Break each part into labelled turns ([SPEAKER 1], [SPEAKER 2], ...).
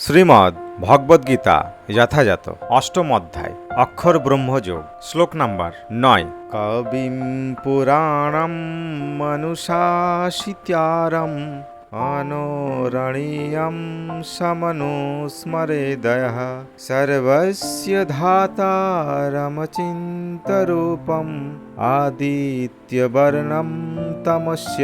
[SPEAKER 1] শ্রীমদ্ ভগবদ্গীতা যথাযথ অষ্টম অধ্যায় অক্ষর ব্রহ্মযোগ শ্লোক নাম্বার 9। কবিম পুরাণম মনুষাশিত্যারম অনোরণীয়ম সমনুস্মরেদয়ঃ সর্বস্য ধাতারমচিন্তরূপম আদিত্যবর্ণম তমস্য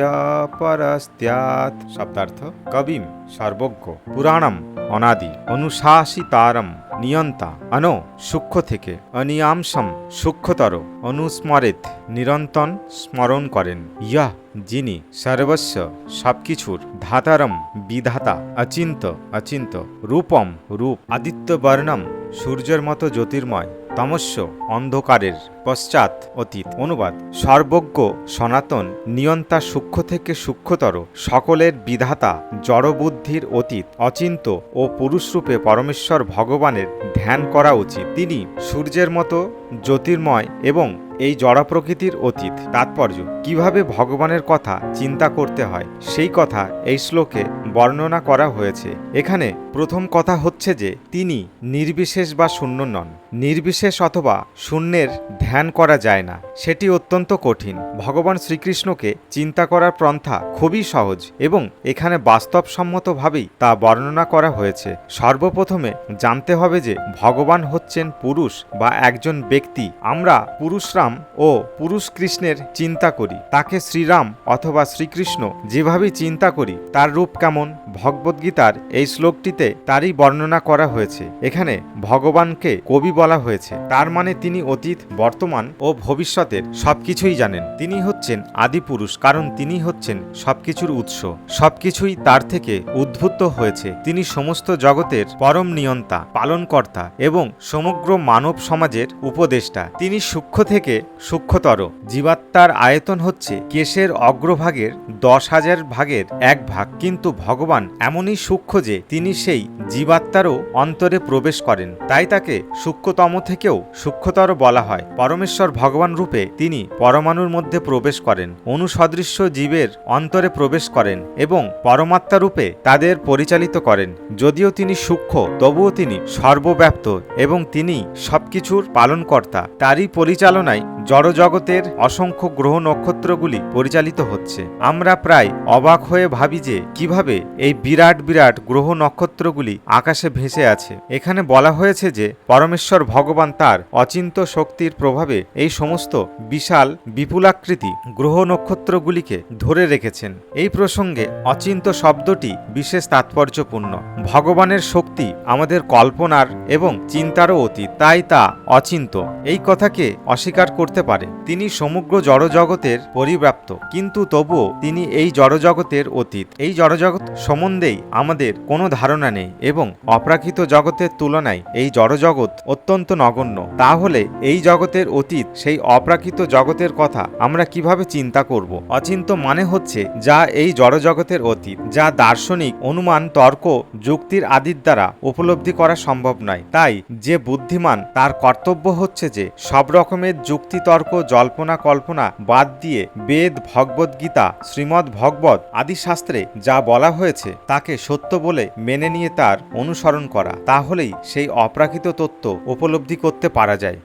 [SPEAKER 1] পরস্ত্যাৎ। শব্দার্থ: কবিম সর্বজ্ঞ, পুরাণম অনাদি, অনুশাসিতারম নিয়ন্তা, অনো সূক্ষ্ম থেকে, অনিয়ামসম সূক্ষ্মতর, অনুস্মরেত নিরন্তন স্মরণ করেন, ইয়া যিনি, সর্বস্ব সবকিছুর, ধাতারম বিধাতা, অচিন্ত অচিন্ত, রূপম রূপ, আদিত্যবর্ণম সূর্যের মতো জ্যোতির্ময়, তমস্য অন্ধকারের, পশ্চাৎ অতীত। অনুবাদ: সর্বজ্ঞ সনাতন, নিয়ন্তা সূক্ষ্ম থেকে সূক্ষ্মতর, সকলের বিধাতা, জড়বুদ্ধির অতীত, অচিন্ত ও পুরুষরূপে পরমেশ্বর ভগবানের ধ্যান করা উচিত। তিনি সূর্যের মতো জ্যোতির্ময় এবং এই জড় প্রকৃতির অতীত। তাৎপর্য: কিভাবে ভগবানের কথা চিন্তা করতে হয় সেই কথা এই শ্লোকে বর্ণনা করা হয়েছে। এখানে প্রথম কথা হচ্ছে যে তিনি নির্বিশেষ বা শূন্য নন। নির্বিশেষ অথবা শূন্যের ধ্যান করা যায় না, সেটি অত্যন্ত কঠিন। ভগবান শ্রীকৃষ্ণকে চিন্তা করার পন্থা খুবই সহজ এবং এখানে বাস্তবসম্মতভাবেই তা বর্ণনা করা হয়েছে। সর্বপ্রথমে জানতে হবে যে ভগবান হচ্ছেন পুরুষ বা একজন ব্যক্তি। আমরা পুরুষরাম ও পুরুষ কৃষ্ণের চিন্তা করি, তাকে শ্রীরাম অথবা শ্রীকৃষ্ণ যেভাবে চিন্তা করি তার রূপ কেমন? ভগবদ্গীতার এই শ্লোকটিতে তারই বর্ণনা করা হয়েছে। এখানে ভগবানকে কবি বলা হয়েছে, তার মানে তিনি অতীত, বর্তমান ও ভবিষ্যতের সবকিছুই জানেন। তিনি হচ্ছেন আদি পুরুষ, কারণ তিনি হচ্ছেন সবকিছুর উৎস, সবকিছুই তার থেকে উদ্ভূত হয়েছে। তিনি সমস্ত জগতের পরম নিয়ন্তা, পালনকর্তা এবং সমগ্র মানব সমাজের উপদেষ্টা। তিনি সূক্ষ্ম থেকে সূক্ষ্মতর। জীবাত্মার আয়তন হচ্ছে কেশের অগ্রভাগের 10,000 ভাগের 1 ভাগ, কিন্তু ভগবান এমনই সূক্ষ্ম যে তিনি সেই জীবাত্মারও অন্তরে প্রবেশ করেন, তাই তাকে সূক্ষ্মতম থেকেও সূক্ষ্মতর বলা হয়। পরমেশ্বর ভগবান রূপে তিনি পরমাণুর মধ্যে প্রবেশ করেন, অনুসদৃশ্য জীবের অন্তরে প্রবেশ করেন এবং পরমাত্মা রূপে তাদের পরিচালিত করেন। যদিও তিনি সূক্ষ্ম, তবুও তিনি সর্বব্যাপ্ত এবং তিনি সবকিছুর পালনকর্তা। তারই পরিচালনায় জড়জগতের অসংখ্য গ্রহ নক্ষত্রগুলি পরিচালিত হচ্ছে। আমরা প্রায় অবাক হয়ে ভাবি যে কিভাবে এই বিরাট বিরাট গ্রহ নক্ষত্রগুলি আকাশে ভেসে আছে। এখানে বলা হয়েছে যে পরমেশ্বর ভগবান তার অচিন্ত শক্তির প্রভাবে এই সমস্ত বিশাল বিপুলাকৃতি গ্রহ নক্ষত্রগুলিকে ধরে রেখেছেন। এই প্রসঙ্গে অচিন্ত শব্দটি বিশেষ তাৎপর্যপূর্ণ। ভগবানের শক্তি আমাদের কল্পনার এবং চিন্তারও অতীত, তাই তা অচিন্ত। এই কথাকে অস্বীকার করতে পারে। তিনি সমগ্র জড়জগতের পরিব্যাপ্ত, কিন্তু তবুও তিনি এই জড়জগতের অতীত। এই জড়জগৎ সম্বন্ধেই আমাদের কোনো ধারণা নেই এবং অপ্রাকৃত জগতের তুলনায় এই জড়জগৎ অত্যন্ত নগণ্য। তাহলে এই জগতের অতীত সেই অপ্রাকৃত জগতের কথা আমরা কিভাবে চিন্তা করব? অচিন্ত মানে হচ্ছে যা এই জড়জগতের অতীত, যা দার্শনিক অনুমান, তর্ক, যুক্তির আদির দ্বারা উপলব্ধি করা সম্ভব নয়। তাই যে বুদ্ধিমান তার কর্তব্য হচ্ছে যে সব রকমের যুক্তি, তর্ক, জল্পনা কল্পনা বাদ দিয়ে বেদ, ভগবদ্গীতা, শ্রীমদ্ ভগবত আদি শাস্ত্রে যা বলা হয়েছে তাকে সত্য বলে মেনে নিয়ে তার অনুসরণ করা। তাহলেই সেই অপ্রাকৃত তত্ত্ব উপলব্ধি করতে পারা যায়।